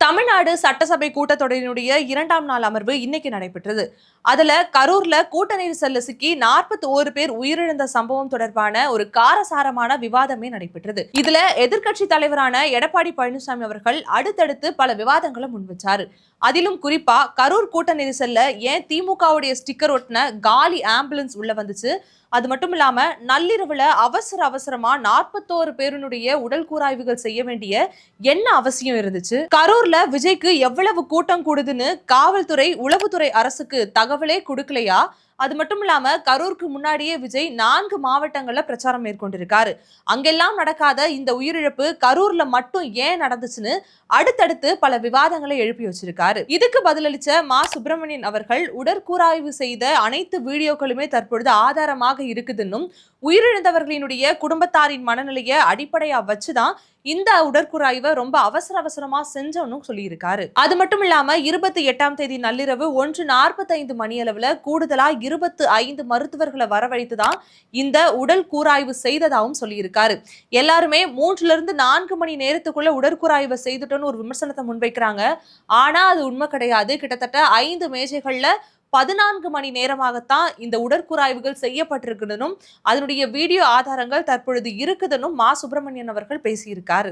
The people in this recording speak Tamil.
தமிழ்நாடு சட்டசபை கூட்டத்தொடரினுடைய 2ஆம் நாள் அமர்வு இன்னைக்கு நடைபெற்றது. அதுல கரூர்ல கூட்ட நெரிசல்ல சிக்கி 41 பேர் உயிரிழந்த சம்பவம் தொடர்பான ஒரு காரசாரமான விவாதமே நடைபெற்றது. இதுல எதிர்க்கட்சி தலைவரான எடப்பாடி பழனிசாமி அவர்கள் அடுத்தடுத்து பல விவாதங்களை முன்வச்சாரு. அதிலும் குறிப்பா கரூர் கூட்ட நெரிசல்ல ஏன் திமுகவுடைய ஸ்டிக்கர் ஒட்டின காலி ஆம்புலன்ஸ் உள்ள வந்துச்சு, அது மட்டும் இல்லாம நள்ளிரவுல அவசரமா 41 பேருடைய உடல் கூராய்வுகள் செய்ய வேண்டிய என்ன அவசியம் இருந்துச்சு, கரூர்ல விஜய்க்கு எவ்வளவு கூட்டம் கூடுதுன்னு காவல்துறை உளவுத்துறை அரசுக்கு தகவலே கொடுக்கலையா, அது மட்டும் இல்லாம கரூருக்கு முன்னாடியே விஜய் 4 மாவட்டங்கள்ல பிரச்சாரம் மேற்கொண்டிருக்காரு. அங்கெல்லாம் நடக்காத இந்த உயிரிழப்பு கரூர்ல மட்டும் ஏன் நடந்துச்சுன்னு அடுத்தடுத்து பல விவாதங்களை எழுப்பி வச்சிருக்காரு. இதுக்கு பதிலளிச்ச மா சுப்பிரமணியன் அவர்கள் உடற்கூராய்வு செய்த அனைத்து வீடியோக்களுமே தற்பொழுது ஆதாரமாக இருக்குதுன்னும், உயிரிழந்தவர்களினுடைய குடும்பத்தாரின் மனநிலையை அடிப்படையா வச்சுதான் இந்த உடற்கூராய்வை ரொம்ப அவசரமா செஞ்சோன்னு சொல்லியிருக்காரு. அது மட்டும் இல்லாம 28ஆம் தேதி நள்ளிரவு 1:45 மணி அளவுல கூடுதலா 25 மருத்துவர்களை வரவழைத்துதான் இந்த உடல் கூராய்வு செய்ததாகவும் சொல்லியிருக்காரு. எல்லாருமே 3-4 மணி நேரத்துக்குள்ள உடற்கூராய்வை செய்துட்டோன்னு ஒரு விமர்சனத்தை முன்வைக்கிறாங்க. ஆனா அது உண்மை கிடையாது. கிட்டத்தட்ட 5 மேஜைகள்ல 14 மணி நேரமாகத்தான் இந்த உடற்கூராய்வுகள் செய்யப்பட்டிருக்குதுன்னும், அதனுடைய வீடியோ ஆதாரங்கள் தற்பொழுது இருக்குதுன்னும் மா சுப்பிரமணியன் அவர்கள் பேசியிருக்காரு.